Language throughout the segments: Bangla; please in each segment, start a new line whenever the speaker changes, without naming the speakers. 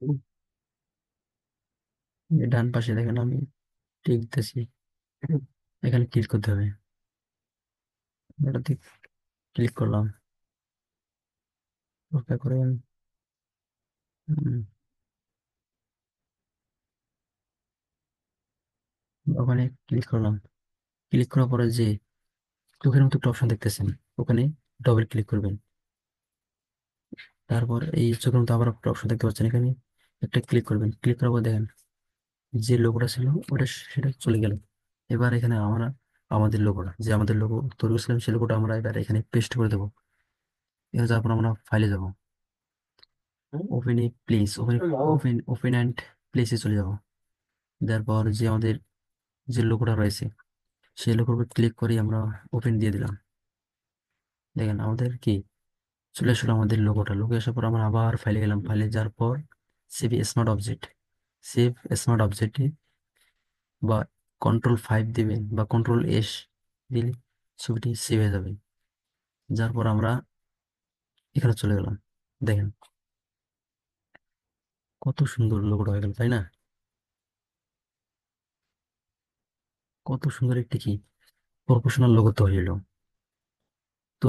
উম, এই ডান পাশে দেখেন আমি লিখতেছি, এখানে ক্লিক করতে হবে। এটাতে ক্লিক করলাম, অপেক্ষা করেন। উম, ওখানে ক্লিক করলাম। ক্লিক করার পরে যে চোখের মতো একটা অপশন দেখতেছেন, ওখানে ডবল ক্লিক করবেন। তারপর এই চোখের মতো আবার একটা অপশন দেখতে পাচ্ছেন, এখানে একটা ক্লিক করবেন। ক্লিক করার পর দেখেন যে লোগোটা ছিল ওটা সেটা চলে গেল। এবার এখানে আমরা আমাদের লোগো তৈরি করেছিলাম, সেই লোগোটা আমরা এবার এখানে পেস্ট করে দেবো। এবার যাওয়ার পর আমরা ফাইলে যাব, open a place, open and প্লেসে চলে যাব। তারপর যে আমাদের যে লোগোটা রয়েছে সেই লোগোর উপর ক্লিক করে আমরা ওপেন দিয়ে দিলাম। দেখেন আমাদের কি চলে আসলো আমাদের লোগোটা। লোগো আসার পর আমরা আবার ফাইলে গেলাম, ফাইলে যাওয়ার পর save smart object, save smart অবজেক্টে বা কন্ট্রোল 5 দিবেন বা কন্ট্রোল S দিলে ছবিটি সেভ হয়ে যাবে। যার পর আমরা এখানে চলে গেলাম। দেখেন কত সুন্দর লোগোটা হয়ে গেল, তাই না? কত সুন্দর একটি কি প্রফেশনাল লোগো তৈরি হলো। তো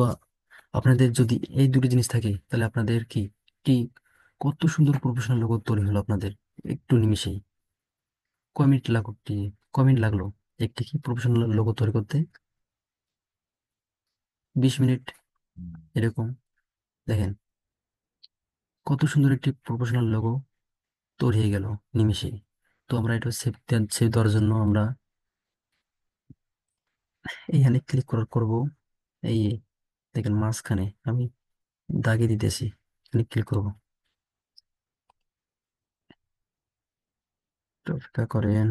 আপনাদের যদি এই দুটো জিনিস থাকে তাহলে আপনাদের কি কি কত সুন্দর প্রফেশনাল লোগো তৈরি হলো আপনাদের একটু নিমিষেই। কয় মিনিট লাগলো একটি কি প্রফেশনাল লোগো তৈরি করতে? 20 মিনিট এরকম। দেখেন কত সুন্দর একটি প্রফেশনাল লোগো তৈরি হয়ে গেল নিমিষেই। তো আমরা এটা সেভ দেওয়ার জন্য আমরা এইখানে ক্লিক করব। এই দেখেন মাঝখানে আমি দাগিয়ে দিতেছি, এখানে ক্লিক করব। তো অপেক্ষা করেন।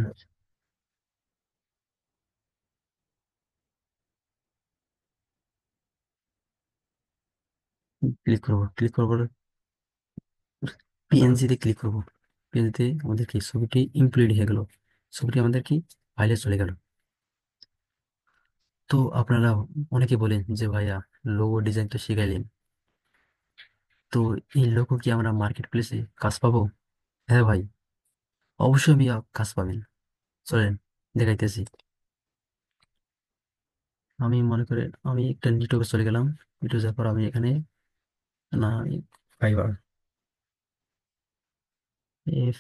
ক্লিক করব, PNG তে ক্লিক করব। PNG তে আমাদের কি ছবিটি ইমপ্লিট হয়ে গেল, ছবিটি আমাদের কি ফাইলে চলে গেল। তো আপনারা অনেকে বলেন যে ভাইয়া লোগো ডিজাইন তো শিখাইলেন, তো এই লোগো কি আমরা মার্কেট প্লেসে কাজ পাবো? হ্যাঁ ভাই, অবশ্যই আমি কাজ পাবেন। চলেন দেখাইতেছি। আমি মনে করি আমি একটা নিটোকে চলে গেলাম। নিটো যাওয়ার পর আমি এখানে না ফাইবার এফ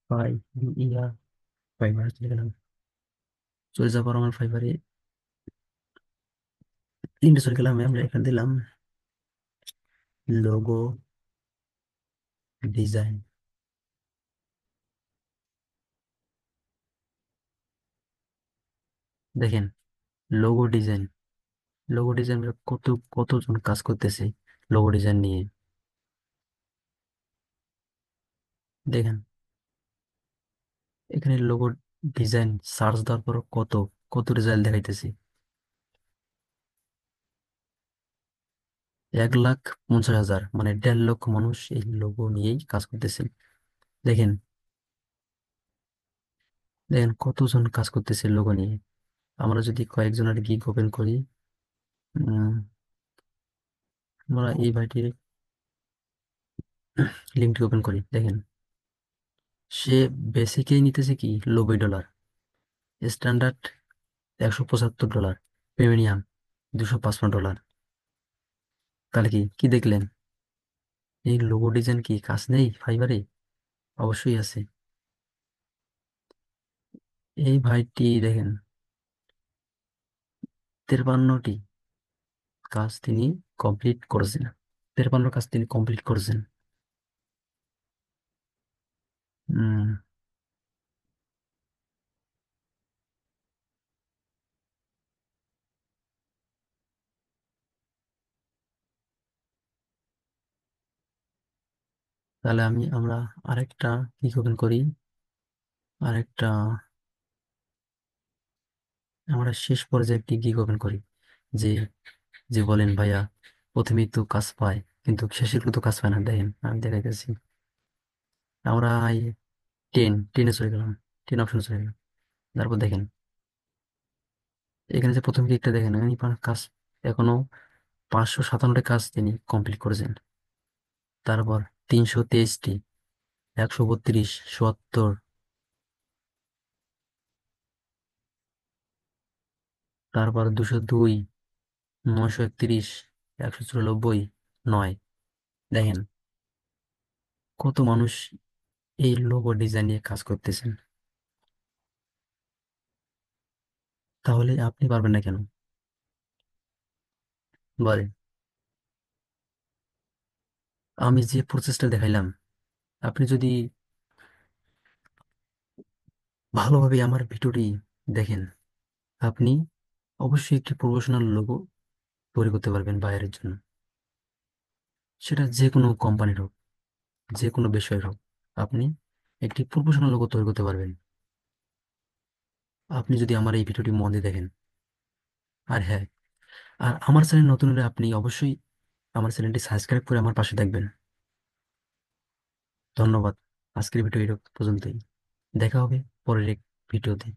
ফাই ইয়া ফাইবার চলে গেলাম। চলে যাওয়ার পর আমার ফাইবারে লিঙ্কে চলে গেলাম, আমরা এখানে দিলাম লোগো ডিজাইন। দেখেন লোগো ডিজাইন কতজন কাজ করতেছে লোগো ডিজাইন নিয়ে। দেখেন এখানে লোগো ডিজাইন সার্চ দেওয়ার পর কত কত রেজাল্ট দেখাইতেছে। 1,50,000 মানে 1.5 লক্ষ মানুষ এই লোগো নিয়েই কাজ করতেছে। দেখেন দেখেন কতজন কাজ করতেছে লোগো নিয়ে। আমরা যদি কয়েকজনের গিগ ওপেন করি, উম, আমরা এই ভাইটির লিঙ্কটি ওপেন করি। দেখেন সে বেসিকেই নিতেছে কি $90, স্ট্যান্ডার্ড $175, প্রিমিয়াম $255। তাহলে কি কি দেখলেন? এই লোগো ডিজাইন কি কাজ নেই ফাইবারে? অবশ্যই আছে। এই ভাইটি দেখেন 53টি কাজ তিনি কমপ্লিট করেছেন। 53 কাজ তিনি কমপ্লিট করেছেন। উম তাহলে আমরা আরেকটা কি ওপেন করি, আরেকটা আমরা শেষ পর্যায়ে একটি গিগ ওপেন করি। যে যে বলেন ভাইয়া প্রথমেই তো কাজ পায় কিন্তু শেষের তো কাজ পায় না। দেখেন আমি দেখাইতেছি। আমরা এই টেনে চলে গেলাম, 10 অপশন চলে গেলাম। তারপর দেখেন এখানে যে প্রথম ক্লিকটা দেখেন, এখানে কাজ এখনো 557টা কাজ তিনি কমপ্লিট করেছেন। তারপর 323টি, 132, 77, তারপর 202, 931, 194, 9। দেখেন কত মানুষ এই লোগো ডিজাইন নিয়ে কাজ করতেছেন। তাহলে আপনি পারবেন না কেন? বলেন। আমি যে প্রসেসটা দেখাইলাম, আপনি যদি ভালোভাবে আমার ভিডিওটি দেখেন, আপনি অবশ্যই একটি প্রফেশনাল লোগো তৈরি করতে পারবেন বাইরের জন্য। সেটা যে কোনো কোম্পানির হোক, যে কোনো বিষয়ের হোক, আপনি একটি প্রফেশনাল লোগো তৈরি করতে পারবেন আপনি যদি আমার এই ভিডিওটি মন দিয়ে দেখেন। আর হ্যাঁ, আর আমার চ্যানেল নতুন হলে আপনি অবশ্যই আমার চ্যানেলটি সাবস্ক্রাইব করে আমার পাশে থাকবেন। ধন্যবাদ। আজকের ভিডিও এই পর্যন্তই। দেখা হবে পরের এক ভিডিওতে।